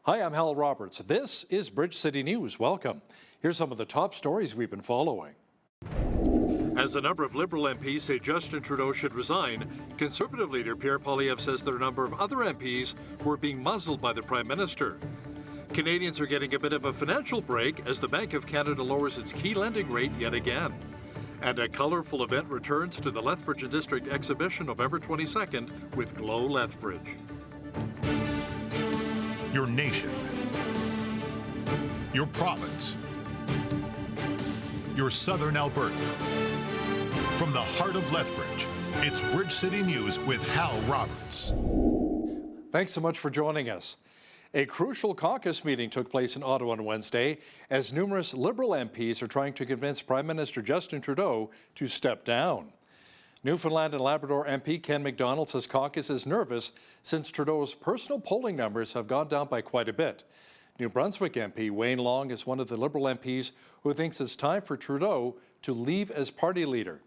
Hi, I'm Hal Roberts. This is Bridge City News. Welcome. Here's some of the top stories we've been following. As a number of Liberal MPs say Justin Trudeau should resign, Conservative leader Pierre Poilievre says there are a number of other MPs who are being muzzled by the Prime Minister. Canadians are getting a bit of a financial break as the Bank of Canada lowers its key lending rate yet again. And a colourful event returns to the Lethbridge and District exhibition November 22nd with Glow Lethbridge. Your nation, your province, your southern Alberta. From the heart of Lethbridge, it's Bridge City News with Hal Roberts. Thanks so much for joining us. A crucial caucus meeting took place in Ottawa on Wednesday as numerous Liberal MPs are trying to convince Prime Minister Justin Trudeau to step down. Newfoundland and Labrador MP Ken McDonald says caucus is nervous since Trudeau's personal polling numbers have gone down by quite a bit. New Brunswick MP Wayne Long is one of the Liberal MPs who thinks it's time for Trudeau to leave as party leader.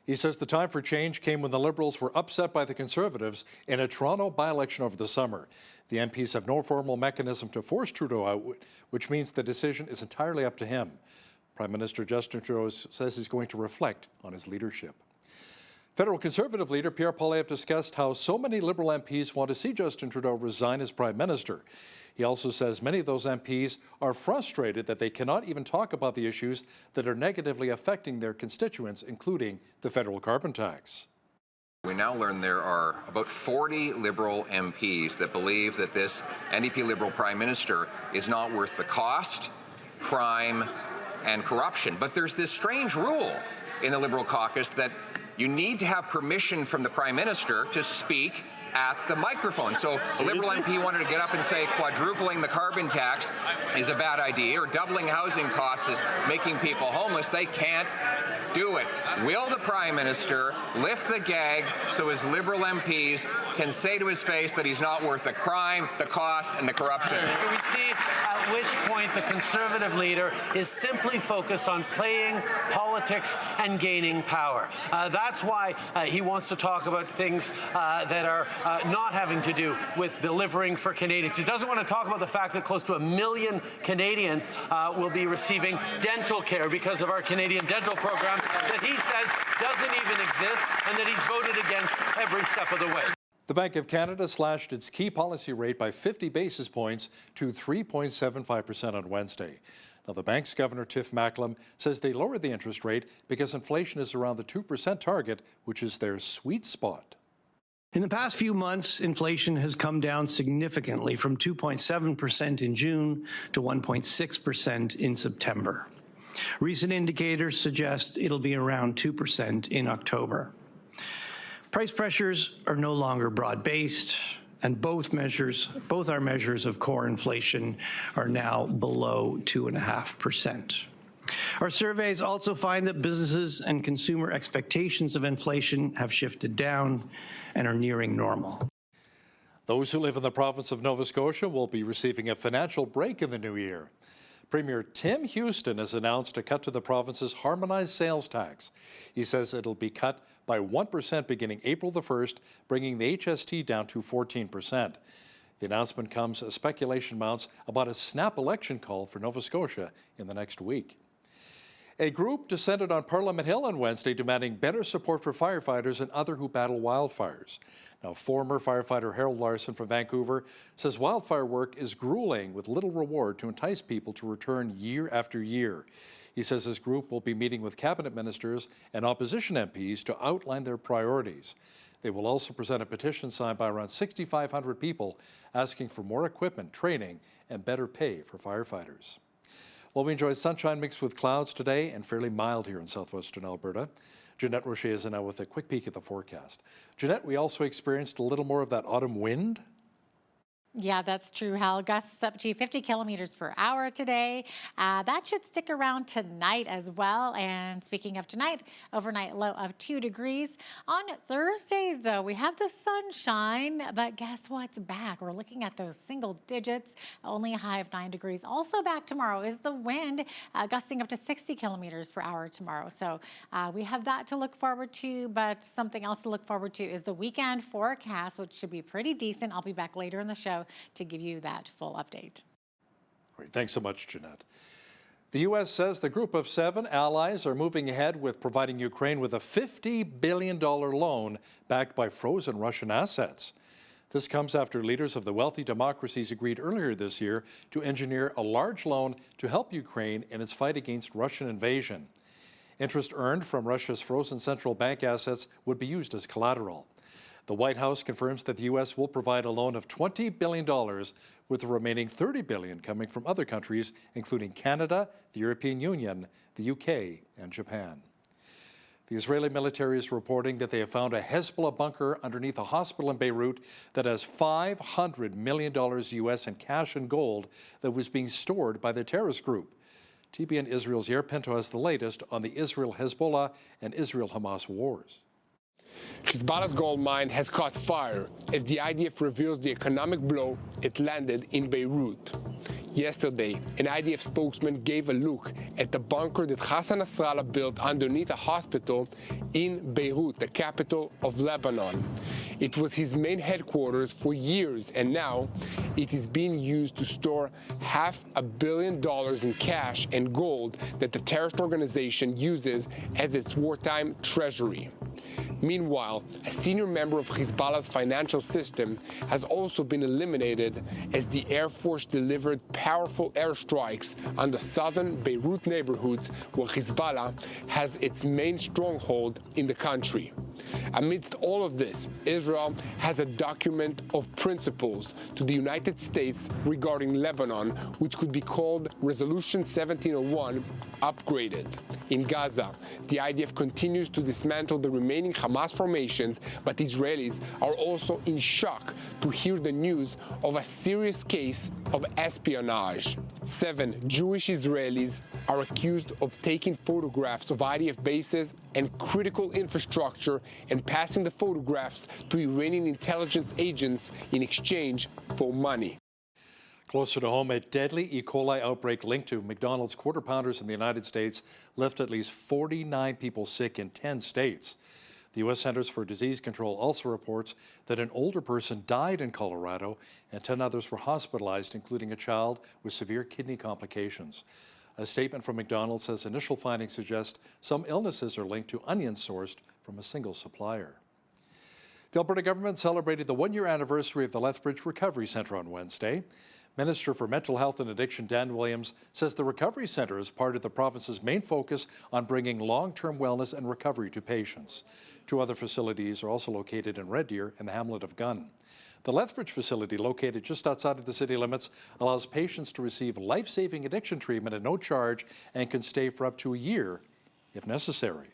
He says the time for change came when the Liberals were upset by the Conservatives in a Toronto by-election over the summer. The MPs have no formal mechanism to force Trudeau out, which means the decision is entirely up to him. Prime Minister Justin Trudeau says he's going to reflect on his leadership. Federal Conservative leader Pierre Poilievre discussed how so many Liberal MPs want to see Justin Trudeau resign as Prime Minister. He also says many of those MPs are frustrated that they cannot even talk about the issues that are negatively affecting their constituents, including the federal carbon tax. We now learn there are about 40 Liberal MPs that believe that this NDP Liberal Prime Minister is not worth the cost, crime, and corruption. But there's this strange rule in the Liberal caucus that you need to have permission from the Prime Minister to speak at the microphone. So a Liberal MP wanted to get up and say quadrupling the carbon tax is a bad idea, or doubling housing costs is making people homeless. They can't do it. Will the Prime Minister lift the gag so his Liberal MPs can say to his face that he's not worth the crime, the cost, and the corruption? We see at which point the Conservative leader is simply focused on playing politics and gaining power. That's why he wants to talk about things that are not having to do with delivering for Canadians. He doesn't want to talk about the fact that close to 1 million Canadians will be receiving dental care because of our Canadian dental program that he says doesn't even exist and that he's voted against every step of the way. The Bank of Canada slashed its key policy rate by 50 basis points to 3.75% on Wednesday. Now, the bank's Governor Tiff Macklem says they lowered the interest rate because inflation is around the 2% target, which is their sweet spot. In the past few months, inflation has come down significantly from 2.7% in June to 1.6% in September. Recent indicators suggest it'll be around 2% in October. Price pressures are no longer broad-based, and both our measures of core inflation are now below 2.5%. Our surveys also find that businesses and consumer expectations of inflation have shifted down and are nearing normal. Those who live in the province of Nova Scotia will be receiving a financial break in the new year. Premier Tim Houston has announced a cut to the province's harmonized sales tax. He says it'll be cut by 1% beginning April the 1st, bringing the HST down to 14%. The announcement comes as speculation mounts about a snap election call for Nova Scotia in the next week. A group descended on Parliament Hill on Wednesday demanding better support for firefighters and others who battle wildfires. Now, former firefighter Harold Larson from Vancouver says wildfire work is grueling with little reward to entice people to return year after year. He says his group will be meeting with cabinet ministers and opposition MPs to outline their priorities. They will also present a petition signed by around 6,500 people asking for more equipment, training, and better pay for firefighters. Well, we enjoyed sunshine mixed with clouds today and fairly mild here in southwestern Alberta. Jeanette Rocher is now with a quick peek at the forecast. Jeanette, we also experienced a little more of that autumn wind. Yeah, that's true, Hal. Gusts up to 50 kilometers per hour today. That should stick around tonight as well. And speaking of tonight, overnight low of 2 degrees. On Thursday, though, we have the sunshine, but guess what's back? We're looking at those single digits, only a high of 9 degrees. Also back tomorrow is the wind, gusting up to 60 kilometers per hour tomorrow. So we have that to look forward to, but something else to look forward to is the weekend forecast, which should be pretty decent. I'll be back later in the show to give you that full update. Great. Thanks so much, Jeanette. The U.S. says the Group of 7 allies are moving ahead with providing Ukraine with a $50 billion loan backed by frozen Russian assets. This comes after leaders of the wealthy democracies agreed earlier this year to engineer a large loan to help Ukraine in its fight against Russian invasion. Interest earned from Russia's frozen central bank assets would be used as collateral. The White House confirms that the U.S. will provide a loan of $20 billion, with the remaining $30 billion coming from other countries, including Canada, the European Union, the UK, and Japan. The Israeli military is reporting that they have found a Hezbollah bunker underneath a hospital in Beirut that has $500 million U.S. in cash and gold that was being stored by the terrorist group. TBN Israel's Yair Pinto has the latest on the Israel-Hezbollah and Israel-Hamas wars. Hezbollah's gold mine has caught fire as the IDF reveals the economic blow it landed in Beirut. Yesterday, an IDF spokesman gave a look at the bunker that Hassan Nasrallah built underneath a hospital in Beirut, the capital of Lebanon. It was his main headquarters for years, and now it is being used to store $500 million in cash and gold that the terrorist organization uses as its wartime treasury. Meanwhile, a senior member of Hezbollah's financial system has also been eliminated as the Air Force delivered powerful airstrikes on the southern Beirut neighborhoods where Hezbollah has its main stronghold in the country. Amidst all of this, Israel has a document of principles to the United States regarding Lebanon, which could be called Resolution 1701 upgraded. In Gaza, the IDF continues to dismantle the remaining Hamas formations, but Israelis are also in shock to hear the news of a serious case of espionage. 7 Jewish Israelis are accused of taking photographs of IDF bases and critical infrastructure and passing the photographs to Iranian intelligence agents in exchange for money. Closer to home, a deadly E. coli outbreak linked to McDonald's Quarter Pounders in the United States left at least 49 people sick in 10 states. The U.S. Centers for Disease Control also reports that an older person died in Colorado and 10 others were hospitalized, including a child with severe kidney complications. A statement from McDonald's says initial findings suggest some illnesses are linked to onions sourced from a single supplier. The Alberta government celebrated the one-year anniversary of the Lethbridge Recovery Centre on Wednesday. Minister for Mental Health and Addiction Dan Williams says the Recovery Centre is part of the province's main focus on bringing long-term wellness and recovery to patients. 2 other facilities are also located in Red Deer and the hamlet of Gunn. The Lethbridge facility, located just outside of the city limits, allows patients to receive life-saving addiction treatment at no charge and can stay for up to a year if necessary.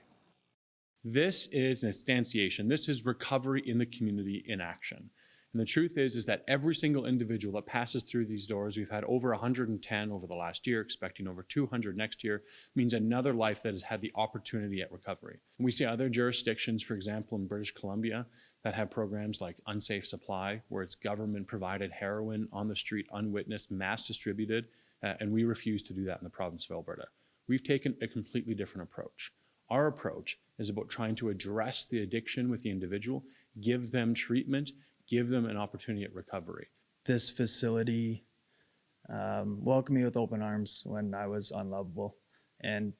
This is an instantiation. This is recovery in the community in action. And the truth is that every single individual that passes through these doors, we've had over 110 over the last year, expecting over 200 next year, means another life that has had the opportunity at recovery. And we see other jurisdictions, for example, in British Columbia, that have programs like Unsafe Supply, where it's government-provided heroin on the street, unwitnessed, mass distributed, and we refuse to do that in the province of Alberta. We've taken a completely different approach. Our approach is about trying to address the addiction with the individual, give them treatment, give them an opportunity at recovery. This facility welcomed me with open arms when I was unlovable and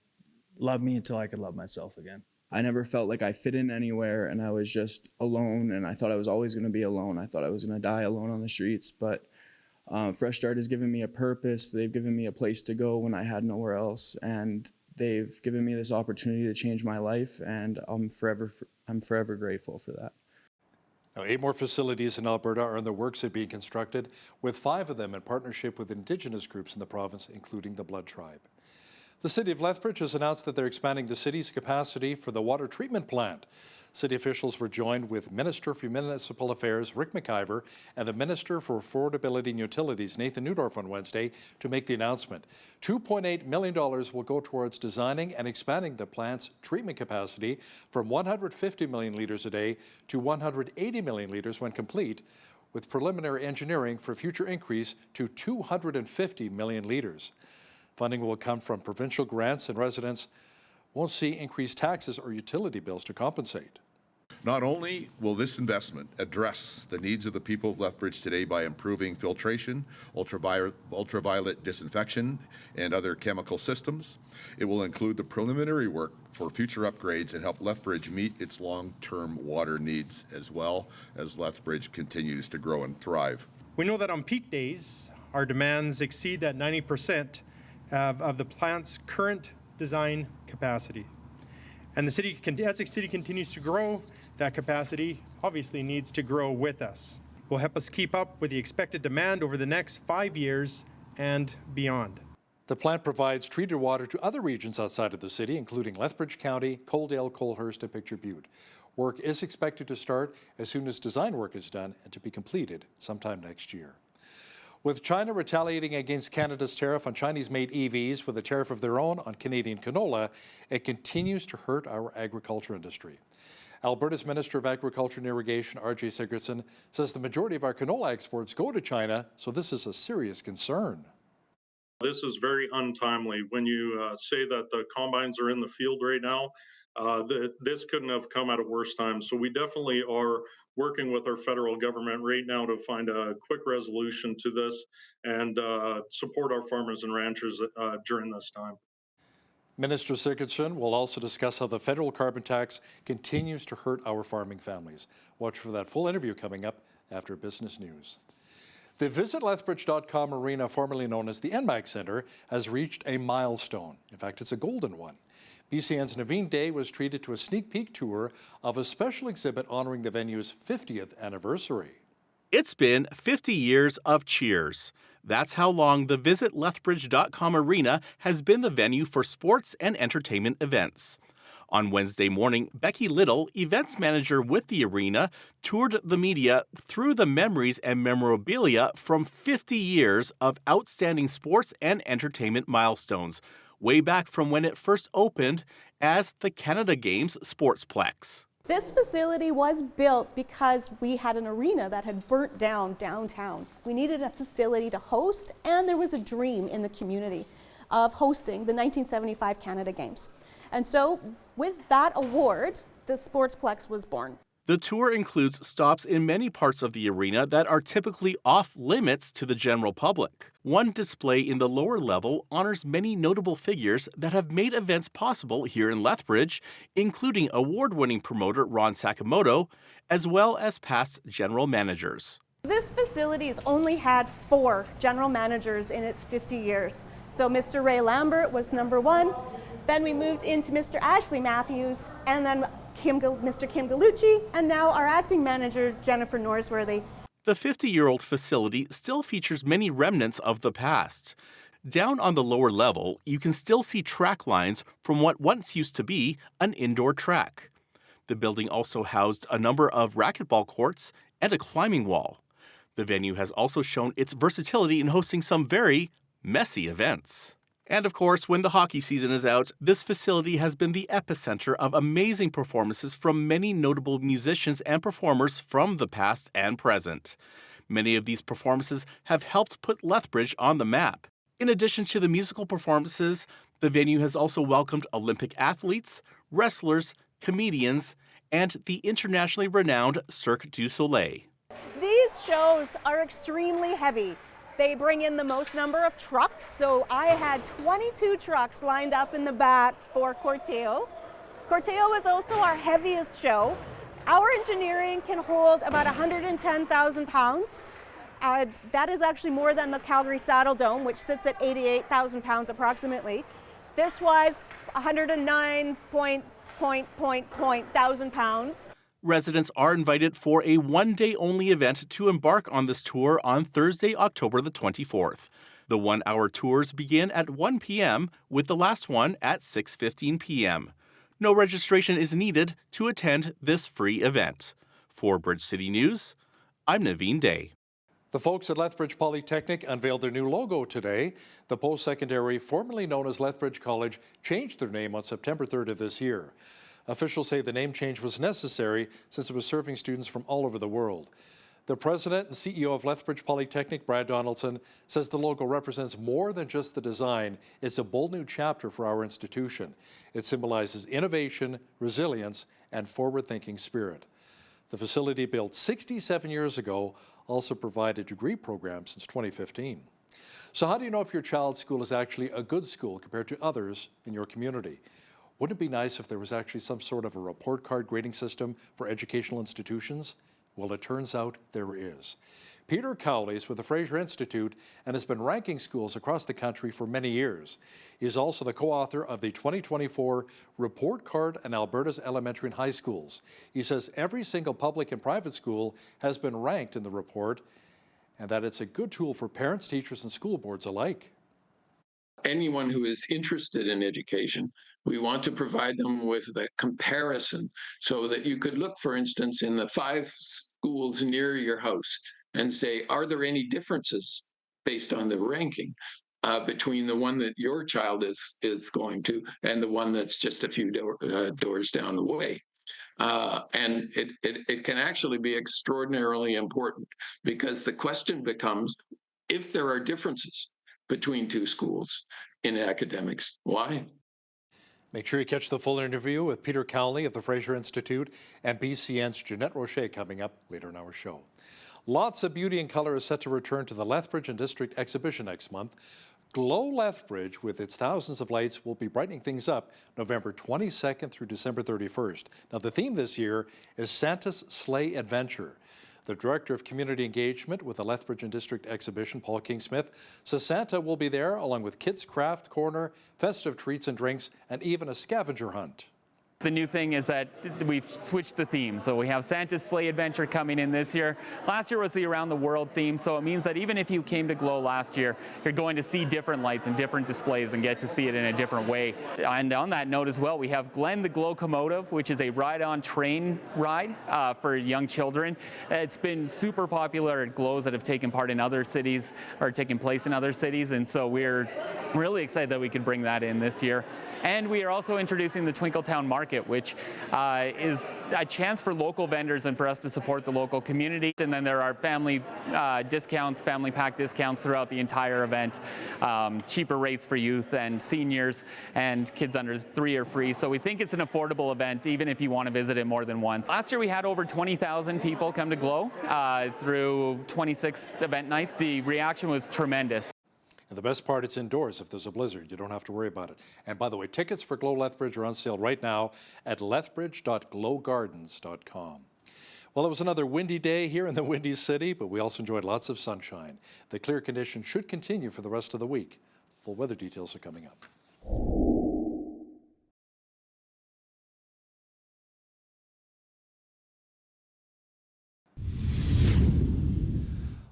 loved me until I could love myself again. I never felt like I fit in anywhere, and I was just alone, and I thought I was always going to be alone. I thought I was going to die alone on the streets, but Fresh Start has given me a purpose. They've given me a place to go when I had nowhere else, and they've given me this opportunity to change my life, and I'm forever grateful for that. Now, 8 more facilities in Alberta are in the works of being constructed, with 5 of them in partnership with Indigenous groups in the province, including the Blood Tribe. The City of Lethbridge has announced that they're expanding the city's capacity for the water treatment plant. City officials were joined with Minister for Municipal Affairs Rick McIver and the Minister for Affordability and Utilities Nathan Neudorf on Wednesday to make the announcement. $2.8 million will go towards designing and expanding the plant's treatment capacity from 150 million litres a day to 180 million litres when complete, with preliminary engineering for future increase to 250 million litres. Funding will come from provincial grants, and residents won't see increased taxes or utility bills to compensate. Not only will this investment address the needs of the people of Lethbridge today by improving filtration, ultraviolet disinfection, and other chemical systems, it will include the preliminary work for future upgrades and help Lethbridge meet its long-term water needs as well as Lethbridge continues to grow and thrive. We know that on peak days, our demands exceed that 90% of the plant's current design capacity. And as the city continues to grow, that capacity obviously needs to grow with us. It will help us keep up with the expected demand over the next 5 years and beyond. The plant provides treated water to other regions outside of the city, including Lethbridge County, Coaldale, Colehurst, and Picture Butte. Work is expected to start as soon as design work is done and to be completed sometime next year. With China retaliating against Canada's tariff on Chinese-made EVs with a tariff of their own on Canadian canola, it continues to hurt our agriculture industry. Alberta's Minister of Agriculture and Irrigation, R.J. Sigurdsson, says the majority of our canola exports go to China, so this is a serious concern. This is very untimely. When you say that the combines are in the field right now, this couldn't have come at a worse time. So we definitely are working with our federal government right now to find a quick resolution to this and support our farmers and ranchers during this time. Minister Sigurdsson will also discuss how the federal carbon tax continues to hurt our farming families. Watch for that full interview coming up after business news. The visitlethbridge.com arena, formerly known as the NMAC Centre, has reached a milestone. In fact, it's a golden one. BCN's Naveen Day was treated to a sneak peek tour of a special exhibit honoring the venue's 50th anniversary. It's been 50 years of cheers. That's how long the visitlethbridge.com arena has been the venue for sports and entertainment events. On Wednesday morning, Becky Little, events manager with the arena, toured the media through the memories and memorabilia from 50 years of outstanding sports and entertainment milestones, way back from when it first opened as the Canada Games Sportsplex. This facility was built because we had an arena that had burnt down downtown. We needed a facility to host, and there was a dream in the community of hosting the 1975 Canada Games. And so, with that award, the Sportsplex was born. The tour includes stops in many parts of the arena that are typically off limits to the general public. One display in the lower level honors many notable figures that have made events possible here in Lethbridge, including award-winning promoter Ron Sakamoto, as well as past general managers. This facility has only had 4 general managers in its 50 years. So Mr. Ray Lambert was number 1. Then we moved into Mr. Ashley Matthews, and then Mr. Kim Gallucci, and now our acting manager, Jennifer Norsworthy. The 50-year-old facility still features many remnants of the past. Down on the lower level, you can still see track lines from what once used to be an indoor track. The building also housed a number of racquetball courts and a climbing wall. The venue has also shown its versatility in hosting some very messy events. And of course, when the hockey season is out, this facility has been the epicenter of amazing performances from many notable musicians and performers from the past and present. Many of these performances have helped put Lethbridge on the map. In addition to the musical performances, the venue has also welcomed Olympic athletes, wrestlers, comedians, and the internationally renowned Cirque du Soleil. These shows are extremely heavy. They bring in the most number of trucks, so I had 22 trucks lined up in the back for Corteo. Corteo is also our heaviest show. Our engineering can hold about 110,000 pounds. That is actually more than the Calgary Saddle Dome, which sits at 88,000 pounds approximately. This was 109,000 pounds. Residents are invited for a one-day-only event to embark on this tour on Thursday, October the 24th. The one-hour tours begin at 1 p.m., with the last one at 6:15 p.m. No registration is needed to attend this free event. For Bridge City News, I'm Naveen Day. The folks at Lethbridge Polytechnic unveiled their new logo today. The post-secondary, formerly known as Lethbridge College, changed their name on September 3rd of this year. Officials say the name change was necessary since it was serving students from all over the world. The president and CEO of Lethbridge Polytechnic, Brad Donaldson, says the logo represents more than just the design. It's a bold new chapter for our institution. It symbolizes innovation, resilience, and forward-thinking spirit. The facility, built 67 years ago, also provided degree programs since 2015. So how do you know if your child's school is actually a good school compared to others in your community? Wouldn't it be nice if there was actually some sort of a report card grading system for educational institutions? Well, it turns out there is. Peter Cowley is with the Fraser Institute and has been ranking schools across the country for many years. He is also the co-author of the 2024 Report Card on Alberta's Elementary and High Schools. He says every single public and private school has been ranked in the report and that it's a good tool for parents, teachers, and school boards alike. Anyone who is interested in education, we want to provide them with the comparison so that you could look, for instance, in the 5 schools near your house and say, are there any differences based on the ranking between the one that your child is going to and the one that's just a few doors down the way? And it can actually be extraordinarily important, because the question becomes, if there are differences between 2 schools in academics, why? Make sure you catch the full interview with Peter Cowley of the Fraser Institute and BCN's Jeanette Rocher coming up later in our show. Lots of beauty and color is set to return to the Lethbridge and District exhibition next month. Glow Lethbridge, with its thousands of lights, will be brightening things up November 22nd through December 31st. Now, the theme this year is Santa's Sleigh Adventure. The Director of Community Engagement with the Lethbridge and District exhibition, Paul King-Smith, says Santa will be there along with Kids Craft Corner, festive treats and drinks, and even a scavenger hunt. The new thing is that we've switched the theme. So we have Santa's Sleigh Adventure coming in this year. Last year was the Around the World theme, so it means that even if you came to Glow last year, you're going to see different lights and different displays and get to see it in a different way. And on that note as well, we have Glenn the Glowcomotive, which is a ride-on train ride for young children. It's been super popular at Glows that have taken part in other cities or taken place in other cities, and so we're really excited that we could bring that in this year. And we are also introducing the Twinkletown Market, which is a chance for local vendors and for us to support the local community. And then there are family discounts, family pack discounts throughout the entire event, cheaper rates for youth and seniors, and kids under 3 are free. So we think it's an affordable event, even if you want to visit it more than once. Last year we had over 20,000 people come to Glow through 26 event nights. The reaction was tremendous. And the best part, it's indoors. If there's a blizzard, you don't have to worry about it. And by the way, tickets for Glow Lethbridge are on sale right now at lethbridge.glowgardens.com. Well, it was another windy day here in the Windy City, but we also enjoyed lots of sunshine. The clear conditions should continue for the rest of the week. Full weather details are coming up.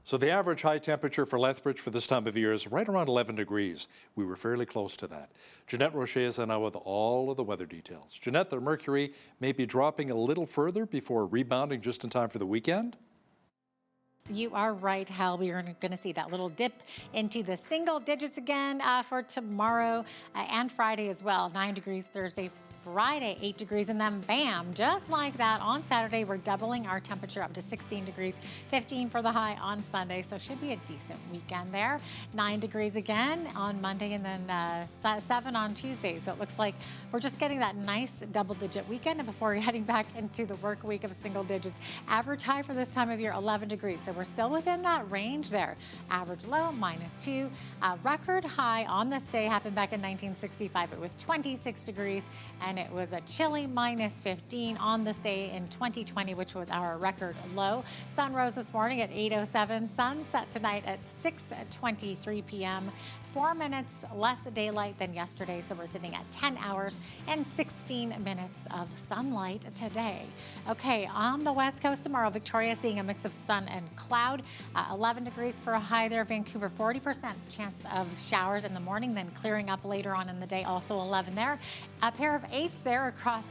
So the average high temperature for Lethbridge for this time of year is right around 11 degrees. We were fairly close to that. Jeanette Rocher is now with all of the weather details. Jeanette, the mercury may be dropping a little further before rebounding just in time for the weekend? You are right, Hal. We are going to see that little dip into the single digits again for tomorrow and Friday as well. 9 degrees Thursday, Friday, 8 degrees, and then bam, just like that, on Saturday, we're doubling our temperature up to 16 degrees, 15 for the high on Sunday, so should be a decent weekend there. 9 degrees again on Monday, and then 7 on Tuesday, so it looks like we're just getting that nice double-digit weekend, and before we're heading back into the work week of single digits. Average high for this time of year, 11 degrees, so we're still within that range there. Average low, -2. Record high on this day happened back in 1965. It was 26 degrees, and it was a chilly -15 on this day in 2020, which was our record low. Sun rose this morning at 8:07. Sun set tonight at 6:23 p.m. 4 minutes less daylight than yesterday, so we're sitting at 10 hours and 16 minutes of sunlight today. Okay, on the west coast tomorrow, Victoria seeing a mix of sun and cloud. 11 degrees for a high there. Vancouver, 40% chance of showers in the morning, then clearing up later on in the day, also 11 there. A pair of 8s there across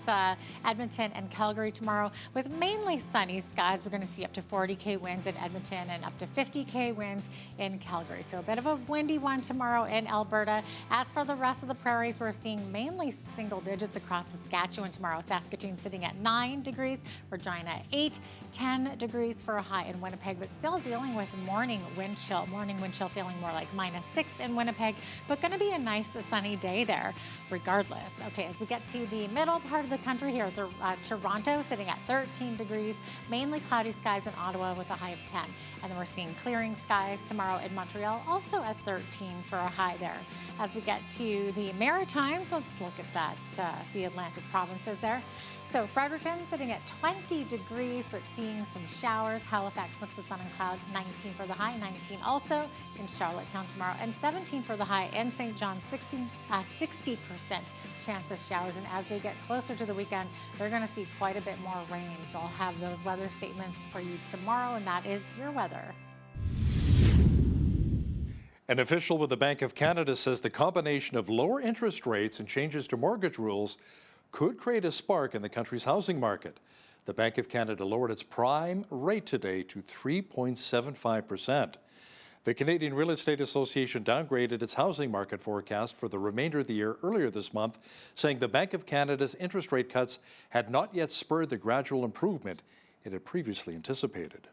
Edmonton and Calgary tomorrow with mainly sunny skies. We're going to see up to 40K winds in Edmonton and up to 50K winds in Calgary. So a bit of a windy one tomorrow in Alberta. As for the rest of the prairies, we're seeing mainly single digits across Saskatchewan tomorrow. Saskatoon sitting at 9 degrees, Regina 8, 10 degrees for a high in Winnipeg, but still dealing with morning wind chill. Morning wind chill feeling more like -6 in Winnipeg, but going to be a nice sunny day there regardless. Okay, as we get to to the middle part of the country here, Toronto sitting at 13 degrees, mainly cloudy skies in Ottawa with a high of 10. And then we're seeing clearing skies tomorrow in Montreal, also at 13 for a high there. As we get to the Maritimes, let's look at that, the Atlantic provinces there. So Fredericton sitting at 20 degrees, but seeing some showers. Halifax, mix of sun and cloud, 19 for the high, 19 also in Charlottetown tomorrow, and 17 for the high. And St. John, 60% chance of showers. And as they get closer to the weekend, they're going to see quite a bit more rain. So I'll have those weather statements for you tomorrow, and that is your weather. An official with the Bank of Canada says the combination of lower interest rates and changes to mortgage rules could create a spark in the country's housing market. The Bank of Canada lowered its prime rate today to 3.75%. The Canadian Real Estate Association downgraded its housing market forecast for the remainder of the year earlier this month, saying the Bank of Canada's interest rate cuts had not yet spurred the gradual improvement it had previously anticipated.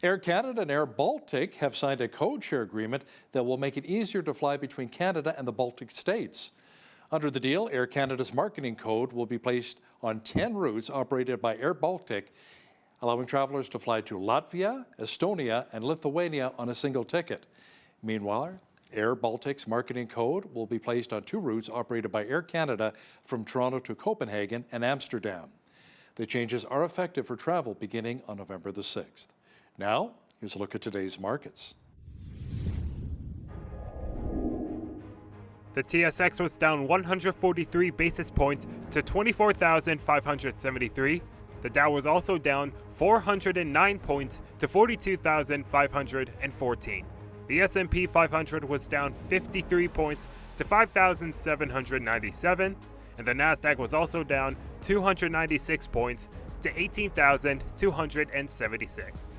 Air Canada and Air Baltic have signed a code-share agreement that will make it easier to fly between Canada and the Baltic states. Under the deal, Air Canada's marketing code will be placed on 10 routes operated by Air Baltic, allowing travelers to fly to Latvia, Estonia, and Lithuania on a single ticket. Meanwhile, Air Baltic's marketing code will be placed on 2 routes operated by Air Canada from Toronto to Copenhagen and Amsterdam. The changes are effective for travel beginning on November the 6th. Now, here's a look at today's markets. The TSX was down 143 basis points to 24,573. The Dow was also down 409 points to 42,514. The S&P 500 was down 53 points to 5,797, and the Nasdaq was also down 296 points to 18,276.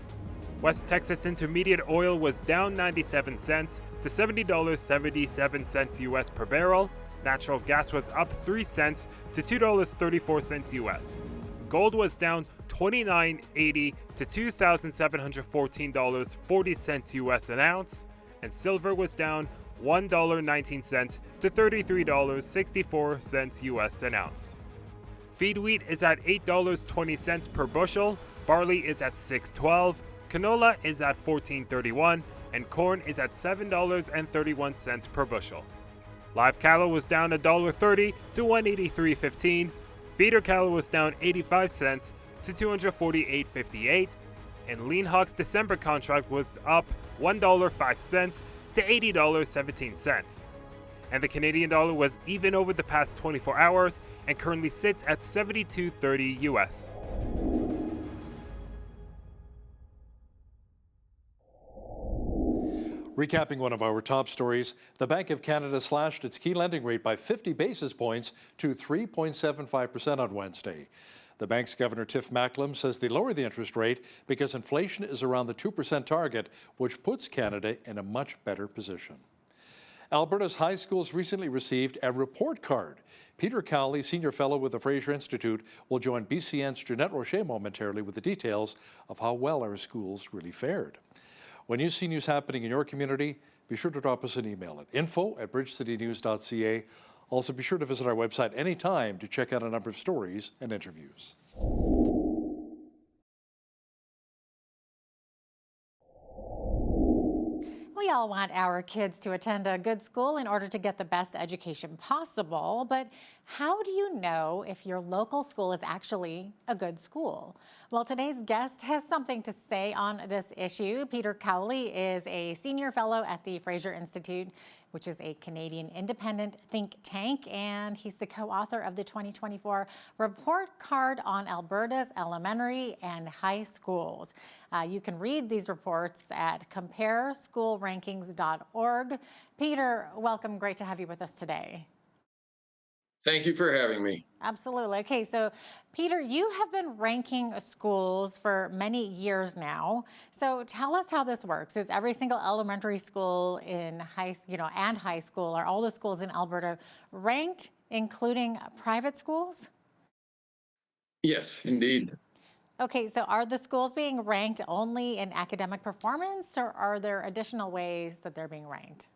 West Texas Intermediate oil was down 97 cents to $70.77 US per barrel. Natural gas was up 3 cents to $2.34 US. Gold was down $29.80 to $2,714.40 US an ounce, and silver was down $1.19 to $33.64 US an ounce. Feed wheat is at $8.20 per bushel, barley is at $6.12, canola is at $14.31, and corn is at $7.31 per bushel. Live cattle was down $1.30 to $183.15. Feeder cattle was down 85 cents to $248.58, and lean hog's December contract was up $1.05 to $80.17. And the Canadian dollar was even over the past 24 hours and currently sits at 72.30 US. Recapping one of our top stories, the Bank of Canada slashed its key lending rate by 50 basis points to 3.75% on Wednesday. The bank's Governor Tiff Macklem says they lowered the interest rate because inflation is around the 2% target, which puts Canada in a much better position. Alberta's high schools recently received a report card. Peter Cowley, Senior Fellow with the Fraser Institute, will join BCN's Jeanette Rocher momentarily with the details of how well our schools really fared. When you see news happening in your community, be sure to drop us an email at info@bridgecitynews.ca. Also, be sure to visit our website anytime to check out a number of stories and interviews. We all want our kids to attend a good school in order to get the best education possible, but how do you know if your local school is actually a good school? Well, today's guest has something to say on this issue. Peter Cowley is a senior fellow at the Fraser Institute, which is a Canadian independent think tank, and he's the co-author of the 2024 report card on Alberta's elementary and high schools. You can read these reports at compareschoolrankings.org. Peter, welcome. Great to have you with us today. Thank you for having me. Absolutely. Okay, so Peter, you have been ranking schools for many years now. So tell us how this works. Is every single elementary school in high school, are all the schools in Alberta ranked, including private schools? Yes, indeed. Okay, so are the schools being ranked only in academic performance, or are there additional ways that they're being ranked?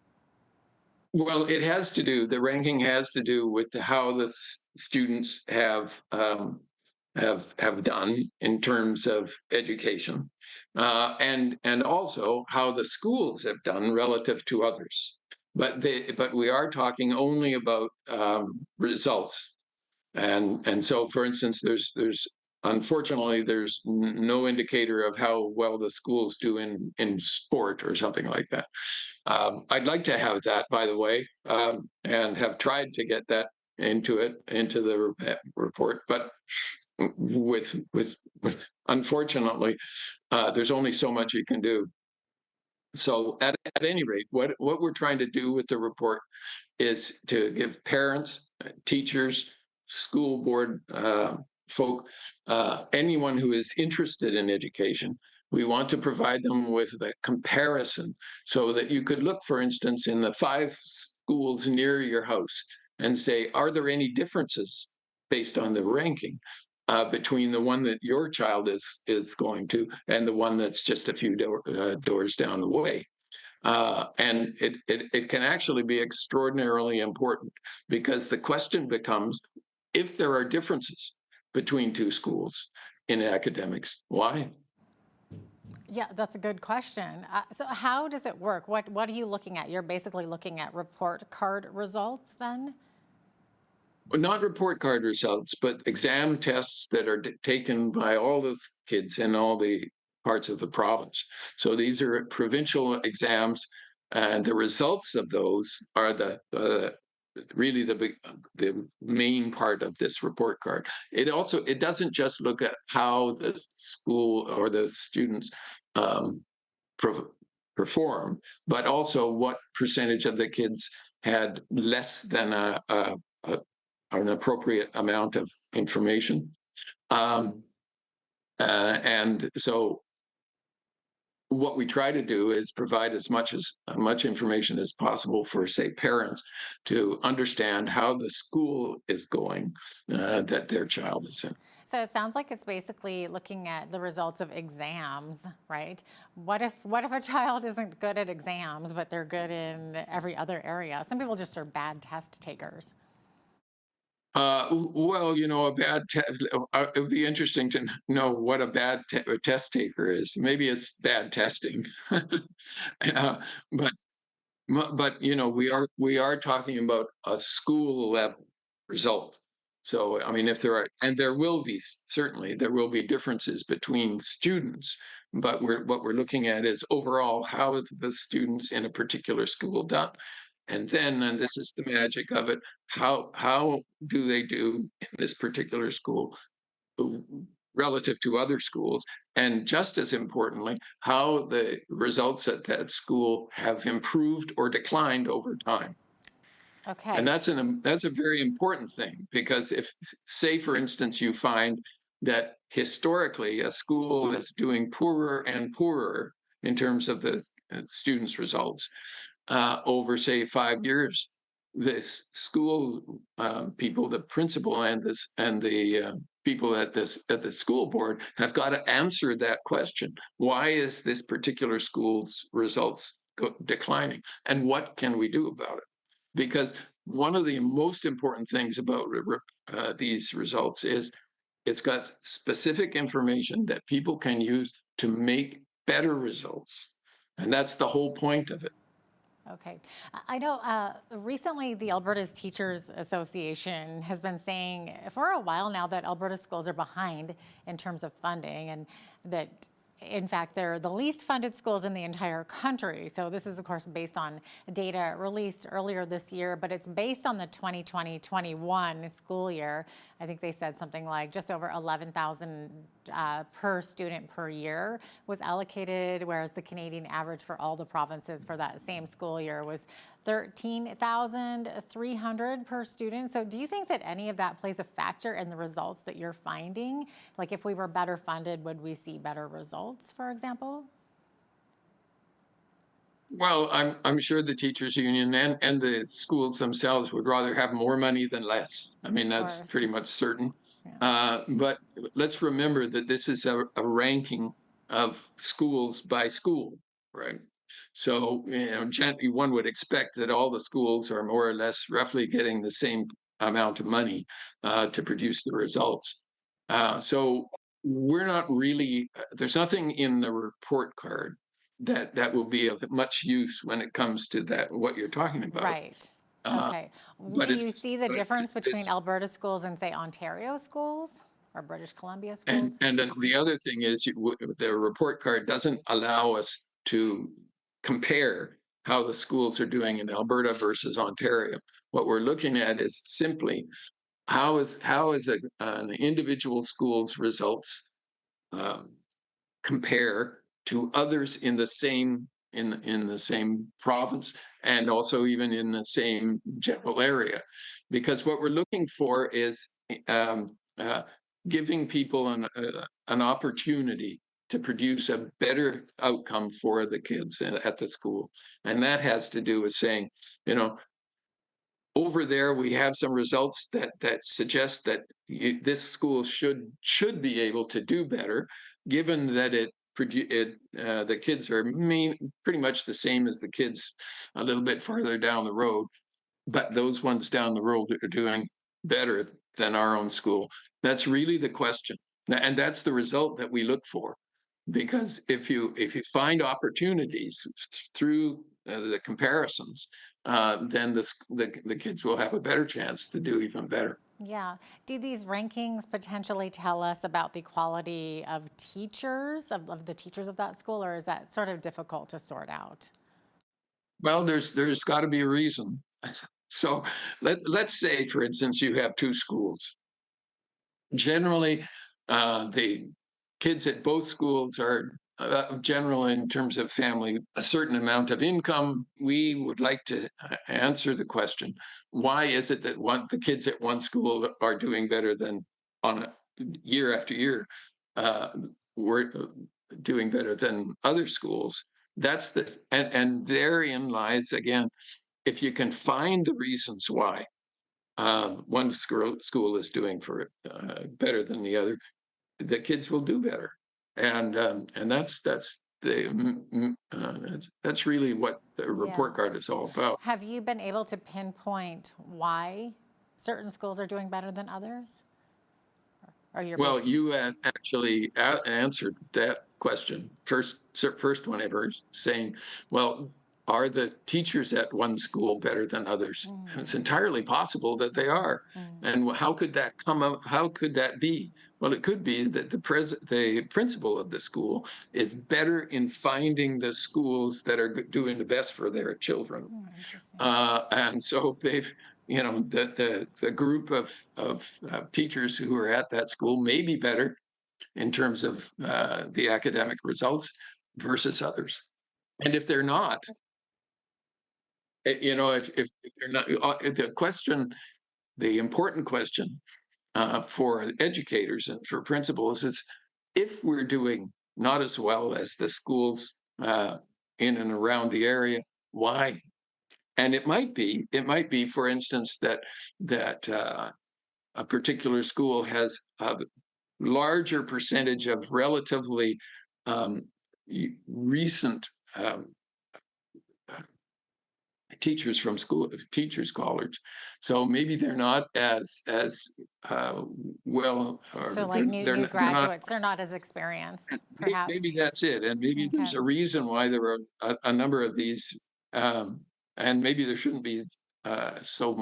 Well, it has to do, the ranking has to do with how the students have done in terms of education, and also how the schools have done relative to others. But we are talking only about results, and so, for instance, there's unfortunately there's no indicator of how well the schools do in sport or something like that. I'd like to have that, by the way, and have tried to get that into the report, but with unfortunately, there's only so much you can do. So at any rate, what we're trying to do with the report is to give parents, teachers, school board folk, anyone who is interested in education, we want to provide them with a comparison so that you could look, for instance, in the 5 schools near your house and say, are there any differences based on the ranking between the one that your child is going to and the one that's just a few doors down the way? And it can actually be extraordinarily important, because the question becomes, if there are differences between 2 schools in academics, why? Yeah, that's a good question. So how does it work? What are you looking at? You're basically looking at report card results then? Well, not report card results, but exam tests that are taken by all the kids in all the parts of the province. So these are provincial exams, and the results of those are really the main part of this report card. It doesn't just look at how the school or the students perform, but also what percentage of the kids had less than an appropriate amount of information. And so what we try to do is provide as much information as possible for, say, parents to understand how the school is going that their child is in. So it sounds like it's basically looking at the results of exams, right? What if a child isn't good at exams, but they're good in every other area? Some people just are bad test takers. Well, it would be interesting to know what a bad test taker is. Maybe it's bad testing, but we are talking about a school level result. So I mean, if there are, and there will be differences between students, but what we're looking at is overall how the students in a particular school done. And this is the magic of it, how do they do in this particular school relative to other schools? And just as importantly, how the results at that school have improved or declined over time. Okay. And that's a very important thing, because if, say, for instance, you find that historically a school is doing poorer and poorer in terms of the students' results, over, say, 5 years, this school people, the principal and the people at the school board have got to answer that question. Why is this particular school's results declining? And what can we do about it? Because one of the most important things about these results is it's got specific information that people can use to make better results. And that's the whole point of it. Okay. I know recently the Alberta's Teachers Association has been saying for a while now that Alberta schools are behind in terms of funding, and that in fact they're the least funded schools in the entire country. So this is of course based on data released earlier this year, but it's based on the 2020-21 school year. I think they said something like just over 11,000 per student per year was allocated, whereas the Canadian average for all the provinces for that same school year was 13,300 per student. So do you think that any of that plays a factor in the results that you're finding? Like if we were better funded, would we see better results, for example? Well, I'm sure the teachers union and the schools themselves would rather have more money than less. I mean, that's pretty much certain. Yeah. But let's remember that this is a ranking of schools by school, right? So, gently, one would expect that all the schools are more or less roughly getting the same amount of money to produce the results. So we're not really, there's nothing in the report card that will be of much use when it comes to that, what you're talking about. Right. Okay. But Do you it's, see the but difference it's, between Alberta schools and, say, Ontario schools or British Columbia schools? and then the other thing is the report card doesn't allow us to compare how the schools are doing in Alberta versus Ontario. What we're looking at is simply how is an individual school's results compare to others in the same in the same province and also even in the same general area, because what we're looking for is giving people an opportunity to produce a better outcome for the kids at the school, and that has to do with saying, over there we have some results that suggest that this school should be able to do better, given that the kids are pretty much the same as the kids a little bit farther down the road, but those ones down the road are doing better than our own school. That's really the question, and that's the result that we look for. Because if you find opportunities through the comparisons, then the kids will have a better chance to do even better. Yeah. Do these rankings potentially tell us about the quality of teachers, of the teachers of that school, or is that sort of difficult to sort out? Well, there's got to be a reason. So let's say, for instance, you have two schools. Generally, the kids at both schools are general in terms of family, a certain amount of income. We would like to answer the question, why is it that the kids at one school are doing better than on a year after year, we're doing better than other schools? That's this, and therein lies, again, if you can find the reasons why one school is doing better than the other, the kids will do better, and that's really what the report card is all about. Have you been able to pinpoint why certain schools are doing better than others? Well, you actually answered that question first one ever, saying, well, are the teachers at one school better than others? And it's entirely possible that they are. And how could that come out? How could that be? Well, it could be that the principal of the school is better in finding the schools that are doing the best for their children. And so they've, the group of teachers who are at that school may be better in terms of the academic results versus others. And if they're not, if they're not, the important question for educators and for principals is, if we're doing not as well as the schools in and around the area, why? And it might be, for instance, that a particular school has a larger percentage of relatively recent teachers from teachers college, so maybe they're not as well. So like new graduates, they're not as experienced, perhaps. Maybe that's it, and maybe there's a reason why there are a number of these, and maybe there shouldn't be so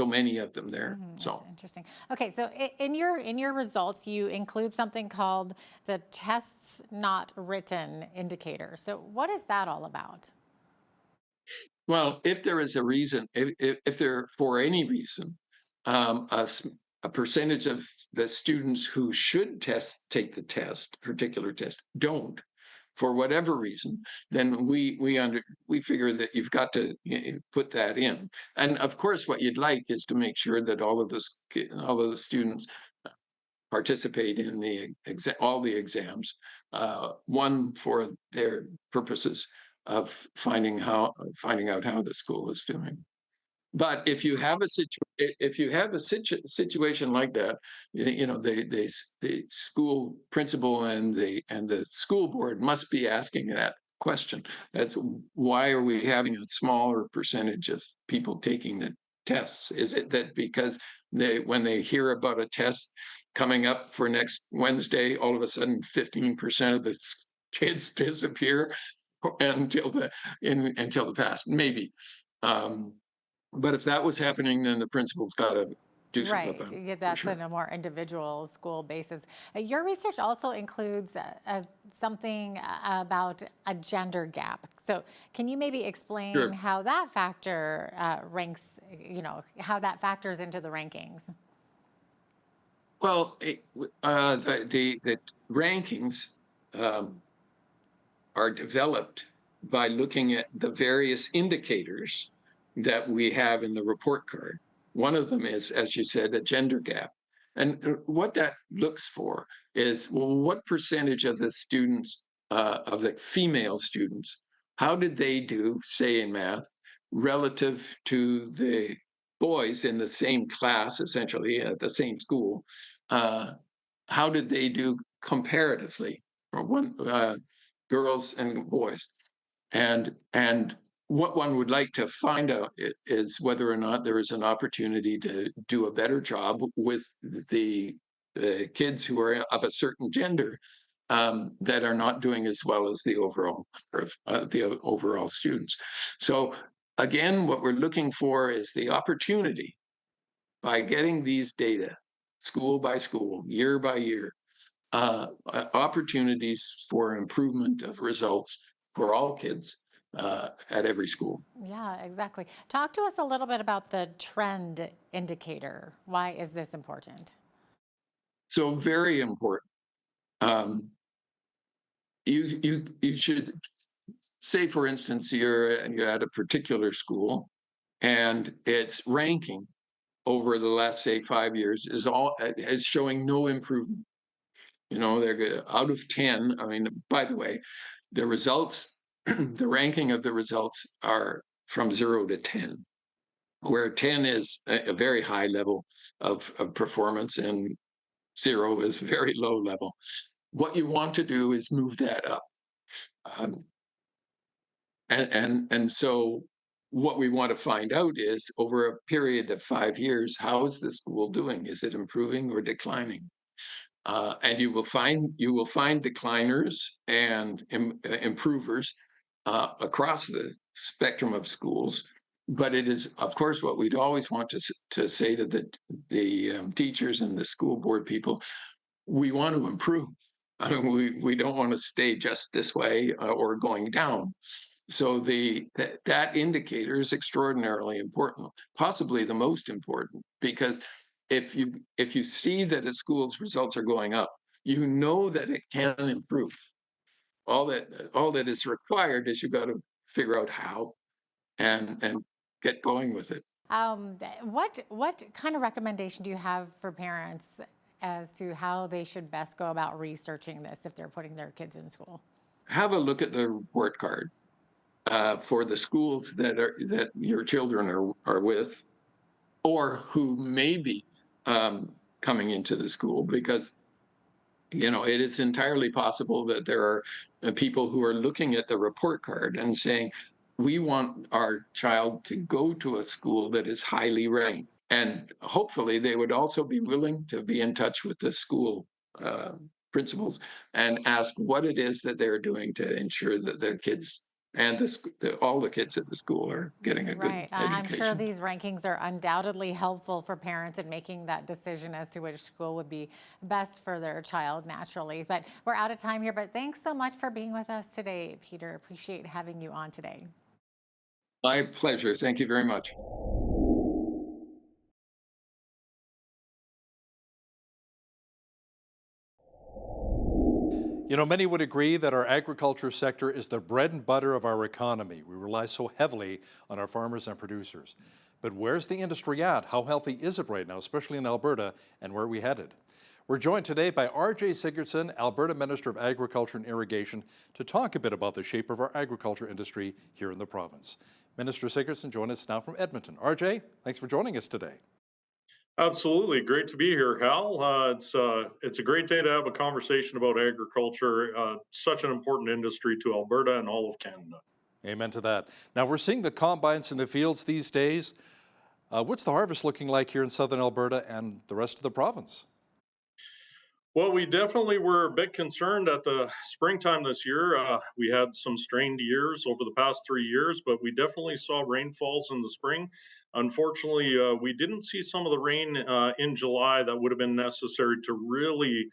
many of them there. That's interesting. Okay, so in your results, you include something called the tests not written indicator. So what is that all about? Well, if there is a reason, if there, for any reason, a percentage of the students who should take the test, particular test, don't, for whatever reason, then we figure that you've got to put that in. And of course, what you'd like is to make sure that all of the students participate in all the exams, one for their purposes of finding out how the school is doing. But if you have a situation like that, the school principal and the school board must be asking that question. That's why are we having a smaller percentage of people taking the tests? Is it that because when they hear about a test coming up for next Wednesday, all of a sudden 15% of the kids disappear until the past? Maybe. But if that was happening, then the principal's got to do something Right, about it. yeah, that's on a more individual school basis. Your research also includes something about a gender gap. So can you maybe explain Sure. how that factor ranks, how that factors into the rankings? Well, the rankings are developed by looking at the various indicators that we have in the report card. One of them is, as you said, a gender gap. And what that looks for is, well, what percentage of the students, of the female students, how did they do, say, in math, relative to the boys in the same class, essentially, at the same school? How did they do comparatively, or girls and boys? And what one would like to find out is whether or not there is an opportunity to do a better job with the kids who are of a certain gender that are not doing as well as the overall number of the overall students. So again, what we're looking for is the opportunity by getting these data, school by school, year by year, opportunities for improvement of results for all kids at every school. Yeah, exactly. Talk to us a little bit about the trend indicator. Why is this important? So very important. You should say, for instance, you're at a particular school, and its ranking over the last, say, 5 years is showing no improvement. They're out of 10. I mean, by the way, the results, the ranking of the results are from 0 to 10, where 10 is a very high level of performance and 0 is very low level. What you want to do is move that up. And so what we want to find out is, over a period of 5 years, how is the school doing? Is it improving or declining? And you will find decliners and improvers across the spectrum of schools. But it is, of course, what we'd always want to say to the teachers and the school board people: we want to improve. I mean, we don't want to stay just this way or going down. So that indicator is extraordinarily important, possibly the most important, because if you see that a school's results are going up, you know that it can improve. All that is required is you've got to figure out how and get going with it. What kind of recommendation do you have for parents as to how they should best go about researching this if they're putting their kids in school? Have a look at the report card for the schools that your children are with, or who may be coming into the school, because it is entirely possible that there are people who are looking at the report card and saying, we want our child to go to a school that is highly ranked. And hopefully they would also be willing to be in touch with the school principals and ask what it is that they're doing to ensure that their kids and all the kids at the school are getting a good education. I'm sure these rankings are undoubtedly helpful for parents in making that decision as to which school would be best for their child, naturally. But we're out of time here. But thanks so much for being with us today, Peter. Appreciate having you on today. My pleasure. Thank you very much. Many would agree that our agriculture sector is the bread and butter of our economy. We rely so heavily on our farmers and producers. But where's the industry at? How healthy is it right now, especially in Alberta, and where are we headed? We're joined today by R.J. Sigurdsson, Alberta Minister of Agriculture and Irrigation, to talk a bit about the shape of our agriculture industry here in the province. Minister Sigurdsson joins us now from Edmonton. R.J., thanks for joining us today. Absolutely. Great to be here, Hal. It's a great day to have a conversation about agriculture, such an important industry to Alberta and all of Canada. Amen to that. Now, we're seeing the combines in the fields these days. What's the harvest looking like here in southern Alberta and the rest of the province? Well, we definitely were a bit concerned at the springtime this year. We had some strained years over the past 3 years, but we definitely saw rainfalls in the spring. Unfortunately, we didn't see some of the rain in July that would have been necessary to really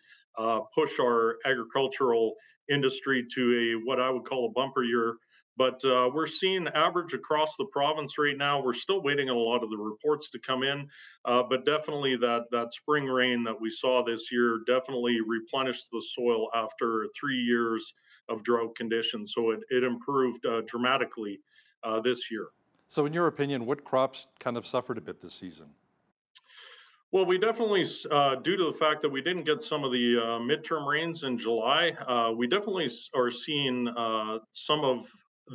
push our agricultural industry to a what I would call a bumper year. But we're seeing average across the province right now. We're still waiting on a lot of the reports to come in, but definitely that spring rain that we saw this year definitely replenished the soil after 3 years of drought conditions. So it improved dramatically this year. So, in your opinion, what crops kind of suffered a bit this season? Well, we definitely, due to the fact that we didn't get some of the midterm rains in July, we definitely are seeing some of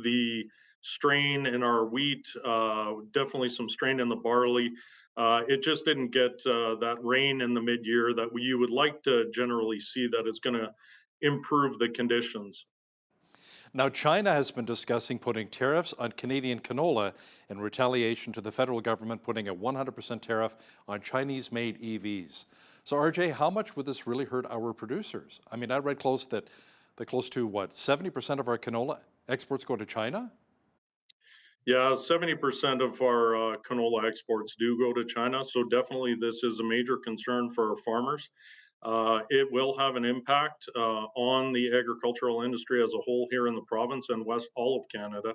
the strain in our wheat, definitely some strain in the barley. It just didn't get that rain in the mid-year that you would like to generally see that is going to improve the conditions. Now, China has been discussing putting tariffs on Canadian canola in retaliation to the federal government putting a 100% tariff on Chinese-made EVs. So, RJ, how much would this really hurt our producers? I mean, I read close to what, 70% of our canola exports go to China? Yeah, 70% of our canola exports do go to China. So definitely this is a major concern for our farmers. It will have an impact on the agricultural industry as a whole here in the province and west all of Canada.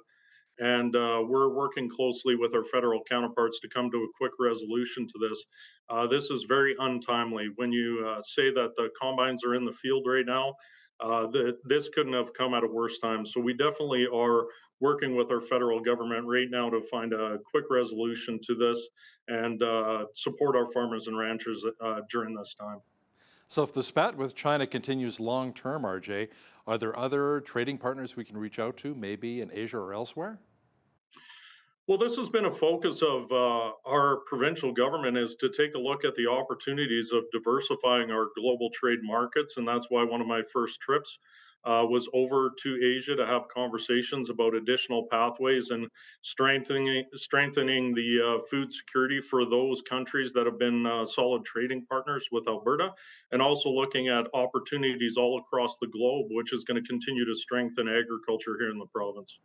And we're working closely with our federal counterparts to come to a quick resolution to this. This is very untimely. When you say that the combines are in the field right now, this couldn't have come at a worse time. So we definitely are working with our federal government right now to find a quick resolution to this and support our farmers and ranchers during this time. So, if the spat with China continues long term, RJ, are there other trading partners we can reach out to, maybe in Asia or elsewhere? Well, this has been a focus of our provincial government is to take a look at the opportunities of diversifying our global trade markets. And that's why one of my first trips was over to Asia to have conversations about additional pathways and strengthening the food security for those countries that have been solid trading partners with Alberta, and also looking at opportunities all across the globe, which is going to continue to strengthen agriculture here in the province.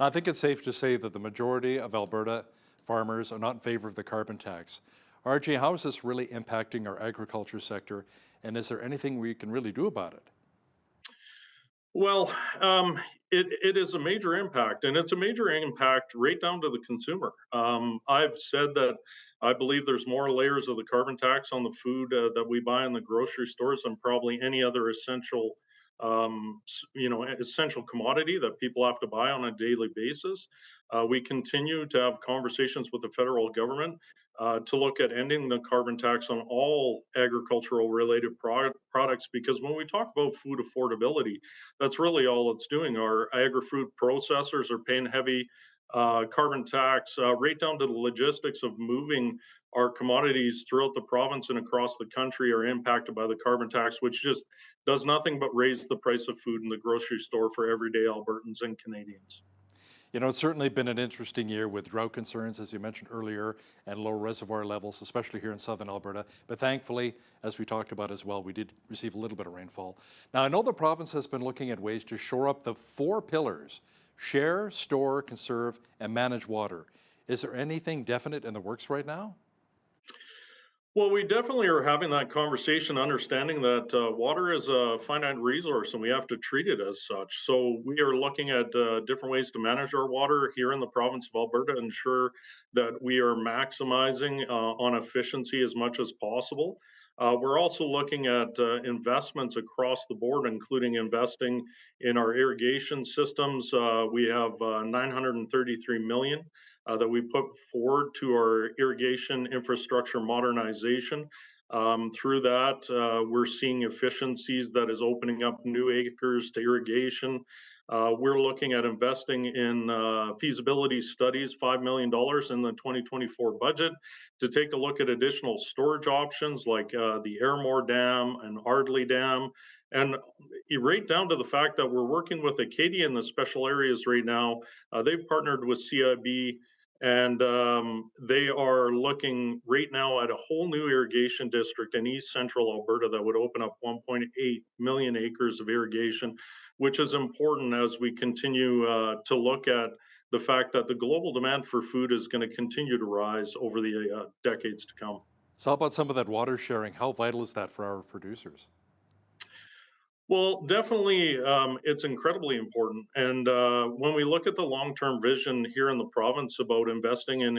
Now, I think it's safe to say that the majority of Alberta farmers are not in favor of the carbon tax. RJ, how is this really impacting our agriculture sector, and is there anything we can really do about it? Well, it is a major impact, and it's a major impact right down to the consumer. I've said that I believe there's more layers of the carbon tax on the food that we buy in the grocery stores than probably any other essential, essential commodity that people have to buy on a daily basis. We continue to have conversations with the federal government to look at ending the carbon tax on all agricultural related products, because when we talk about food affordability, that's really all it's doing. Our agri-food processors are paying heavy carbon tax right down to the logistics of moving our commodities throughout the province and across the country are impacted by the carbon tax, which just does nothing but raise the price of food in the grocery store for everyday Albertans and Canadians. You know, it's certainly been an interesting year with drought concerns, as you mentioned earlier, and low reservoir levels, especially here in southern Alberta. But thankfully, as we talked about as well, we did receive a little bit of rainfall. Now, I know the province has been looking at ways to shore up the 4 pillars: share, store, conserve, and manage water. Is there anything definite in the works right now? Well, we definitely are having that conversation, understanding that water is a finite resource and we have to treat it as such. So, we are looking at different ways to manage our water here in the province of Alberta, ensure that we are maximizing on efficiency as much as possible. We're also looking at investments across the board, including investing in our irrigation systems. We have 933 million that we put forward to our irrigation infrastructure modernization. Through that, we're seeing efficiencies that is opening up new acres to irrigation. We're looking at investing in feasibility studies, $5 million in the 2024 budget to take a look at additional storage options like the Airmore Dam and Ardley Dam. And right down to the fact that we're working with Acadia in the special areas right now. They've partnered with CIB, and they are looking right now at a whole new irrigation district in east central Alberta that would open up 1.8 million acres of irrigation, which is important as we continue to look at the fact that the global demand for food is going to continue to rise over the decades to come. So how about some of that water sharing? How vital is that for our producers? Well, definitely, it's incredibly important. And when we look at the long-term vision here in the province about investing in,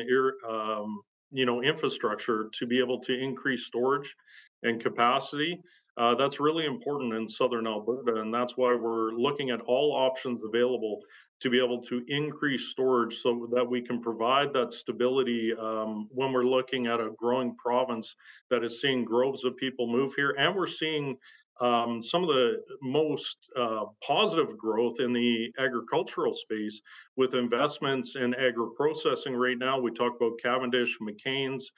infrastructure to be able to increase storage and capacity, that's really important in southern Alberta, and that's why we're looking at all options available to be able to increase storage so that we can provide that stability when we're looking at a growing province that is seeing groves of people move here, and we're seeing some of the most positive growth in the agricultural space with investments in agro-processing right now. We talk about Cavendish, McCain's,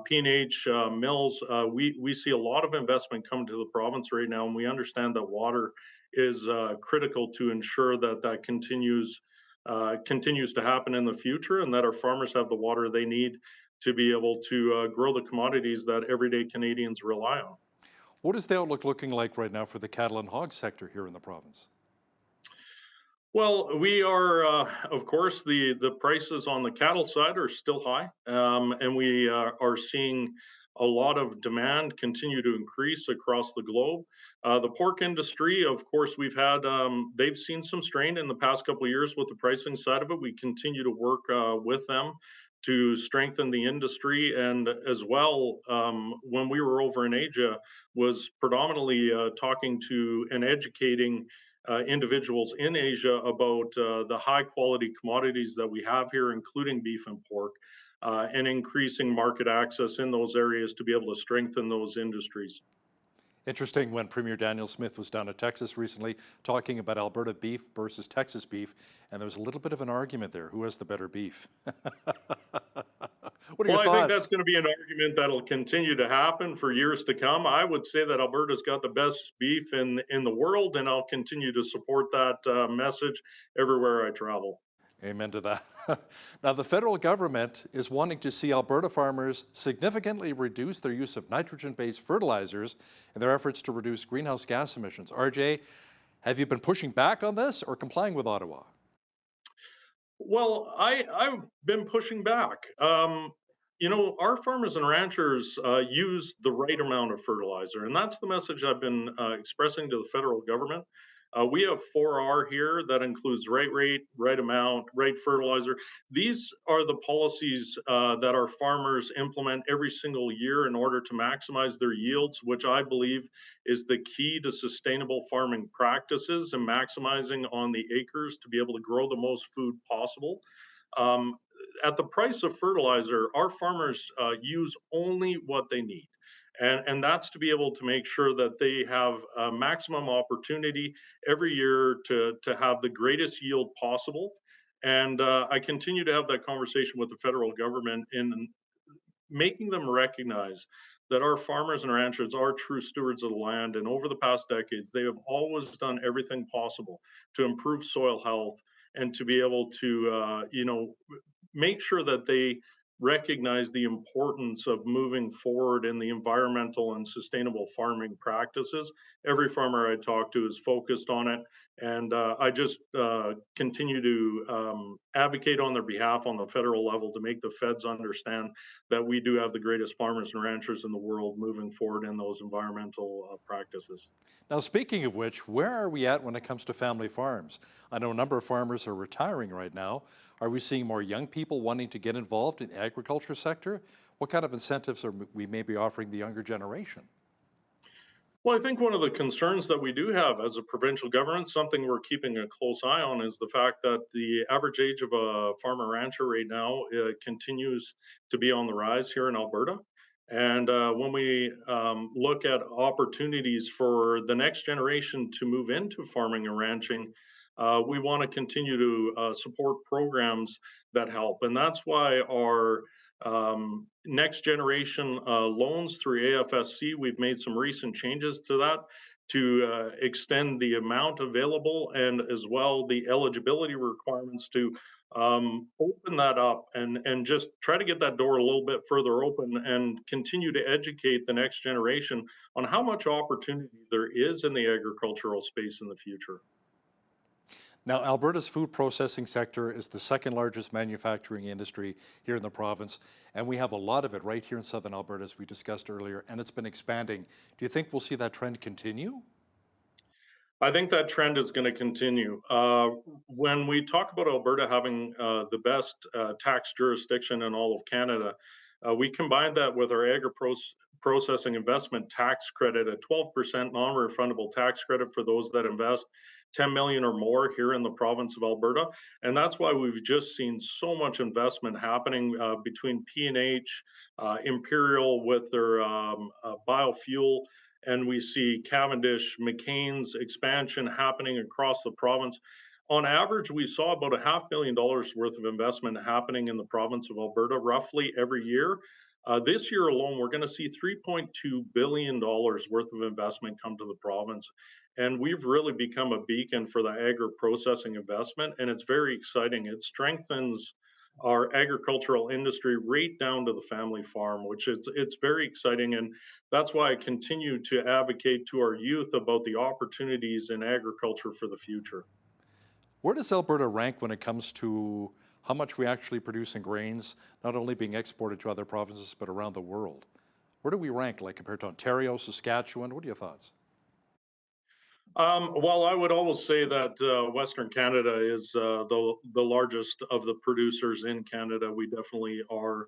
P&H mills. We see a lot of investment coming to the province right now, and we understand that water is critical to ensure that that continues to happen in the future, and that our farmers have the water they need to be able to grow the commodities that everyday Canadians rely on. What is the outlook looking like right now for the cattle and hog sector here in the province? Well, we are, of course, the prices on the cattle side are still high, and we are seeing a lot of demand continue to increase across the globe. The pork industry, of course, they've seen some strain in the past couple of years with the pricing side of it. We continue to work with them to strengthen the industry, and as well, when we were over in Asia, was predominantly talking to and educating individuals in Asia about the high quality commodities that we have here, including beef and pork, and increasing market access in those areas to be able to strengthen those industries. Interesting, when Premier Daniel Smith was down in Texas recently talking about Alberta beef versus Texas beef, and there was a little bit of an argument there. Who has the better beef? What are your I thoughts? think that's going to be an argument that'll continue to happen for years to come. I would say that Alberta's got the best beef in the world, and I'll continue to support that message everywhere I travel. Amen to that. Now, the federal government is wanting to see Alberta farmers significantly reduce their use of nitrogen-based fertilizers in their efforts to reduce greenhouse gas emissions. RJ, have you been pushing back on this or complying with Ottawa? Well, I've been pushing back. Our farmers and ranchers use the right amount of fertilizer, and that's the message I've been expressing to the federal government. We have 4R here that includes right rate, right amount, right fertilizer. These are the policies that our farmers implement every single year in order to maximize their yields, which I believe is the key to sustainable farming practices and maximizing on the acres to be able to grow the most food possible. At the price of fertilizer, our farmers use only what they need. And that's to be able to make sure that they have a maximum opportunity every year to have the greatest yield possible. And I continue to have that conversation with the federal government in making them recognize that our farmers and ranchers are true stewards of the land. And over the past decades, they have always done everything possible to improve soil health and to be able to, make sure that they recognize the importance of moving forward in the environmental and sustainable farming practices. Every farmer I talk to is focused on it, and I just continue to advocate on their behalf on the federal level to make the feds understand that we do have the greatest farmers and ranchers in the world moving forward in those environmental practices. Now, speaking of which, where are we at when it comes to family farms? I know a number of farmers are retiring right now. Are we seeing more young people wanting to get involved in the agriculture sector? What kind of incentives are we maybe offering the younger generation? Well, I think one of the concerns that we do have as a provincial government, something we're keeping a close eye on, is the fact that the average age of a farmer rancher right now continues to be on the rise here in Alberta. And when we look at opportunities for the next generation to move into farming and ranching, we want to continue to support programs that help. And that's why our next generation loans through AFSC, we've made some recent changes to that to extend the amount available and as well the eligibility requirements to open that up and just try to get that door a little bit further open and continue to educate the next generation on how much opportunity there is in the agricultural space in the future. Now, Alberta's food processing sector is the second largest manufacturing industry here in the province, and we have a lot of it right here in southern Alberta, as we discussed earlier, and it's been expanding. Do you think we'll see that trend continue? I think that trend is going to continue. When we talk about Alberta having the best tax jurisdiction in all of Canada, we combine that with our processing investment tax credit, a 12% non-refundable tax credit for those that invest 10 million or more here in the province of Alberta. And that's why we've just seen so much investment happening between P&H, Imperial with their biofuel, and we see Cavendish, McCain's expansion happening across the province. On average, we saw about $500,000 worth of investment happening in the province of Alberta roughly every year. This year alone, we're going to see $3.2 billion worth of investment come to the province. And we've really become a beacon for the agri-processing investment, and it's very exciting. It strengthens our agricultural industry right down to the family farm, which it's very exciting. And that's why I continue to advocate to our youth about the opportunities in agriculture for the future. Where does Alberta rank when it comes to how much we actually produce in grains, not only being exported to other provinces, but around the world? Where do we rank, like compared to Ontario, Saskatchewan? What are your thoughts? Well, I would always say that Western Canada is the largest of the producers in Canada. We definitely are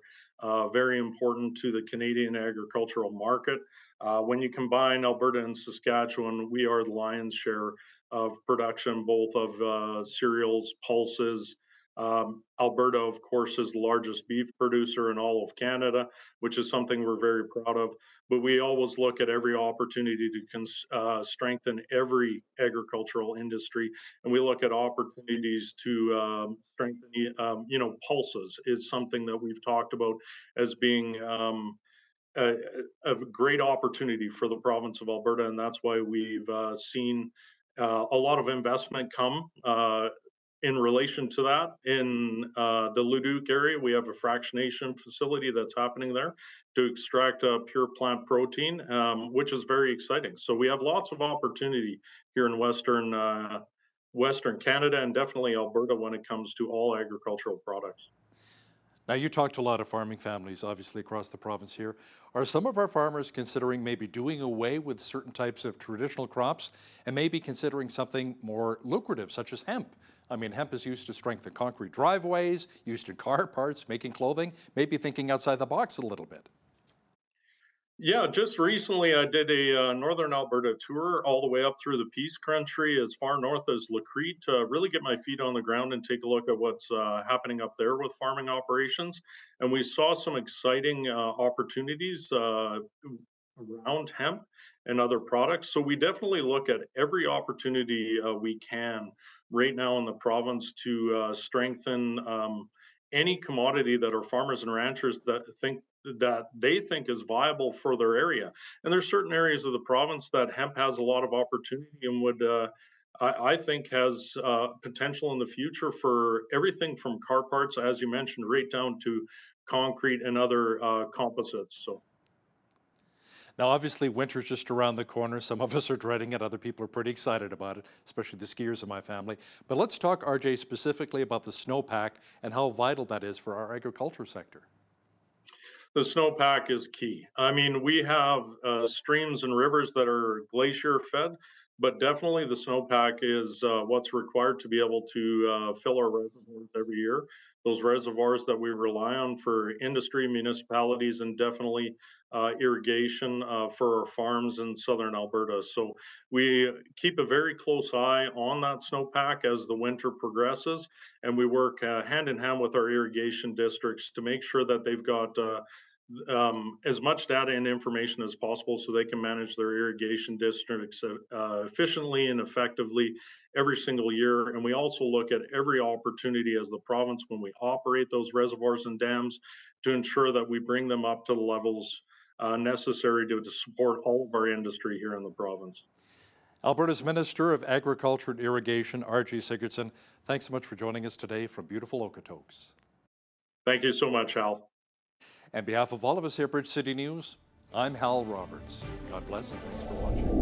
very important to the Canadian agricultural market. When you combine Alberta and Saskatchewan, we are the lion's share of production, both of cereals, pulses. Alberta, of course, is the largest beef producer in all of Canada, which is something we're very proud of. But we always look at every opportunity to strengthen every agricultural industry, and we look at opportunities to strengthen. Pulses is something that we've talked about as being a great opportunity for the province of Alberta, and that's why we've seen a lot of investment come in relation to that. In the Leduc area, we have a fractionation facility that's happening there to extract pure plant protein, which is very exciting. So we have lots of opportunity here in Western Canada and definitely Alberta when it comes to all agricultural products. Now, you talked to a lot of farming families, obviously, across the province here. Are some of our farmers considering maybe doing away with certain types of traditional crops and maybe considering something more lucrative, such as hemp? I mean, hemp is used to strengthen concrete driveways, used in car parts, making clothing, maybe thinking outside the box a little bit. Yeah, just recently I did a Northern Alberta tour all the way up through the Peace Country as far north as Lethbridge to really get my feet on the ground and take a look at what's happening up there with farming operations. And we saw some exciting opportunities around hemp and other products. So we definitely look at every opportunity we can right now in the province to strengthen any commodity that our farmers and ranchers that they think is viable for their area. And there's certain areas of the province that hemp has a lot of opportunity and would I think has potential in the future for everything from car parts, as you mentioned, right down to concrete and other composites. So. Now, obviously, winter's just around the corner. Some of us are dreading it. Other people are pretty excited about it, especially the skiers in my family. But let's talk, RJ, specifically about the snowpack and how vital that is for our agriculture sector. The snowpack is key. I mean, we have streams and rivers that are glacier fed, but definitely the snowpack is what's required to be able to fill our reservoirs every year. Those reservoirs that we rely on for industry, municipalities, and definitely irrigation for our farms in southern Alberta. So we keep a very close eye on that snowpack as the winter progresses, and we work hand in hand with our irrigation districts to make sure that they've got as much data and information as possible so they can manage their irrigation districts efficiently and effectively every single year. And we also look at every opportunity as the province when we operate those reservoirs and dams to ensure that we bring them up to the levels necessary to support all of our industry here in the province. Alberta's Minister of Agriculture and Irrigation, R.G. Sigurdsson, thanks so much for joining us today from beautiful Okotoks. Thank you so much, Hal. On behalf of all of us here at Bridge City News, I'm Hal Roberts. God bless and thanks for watching.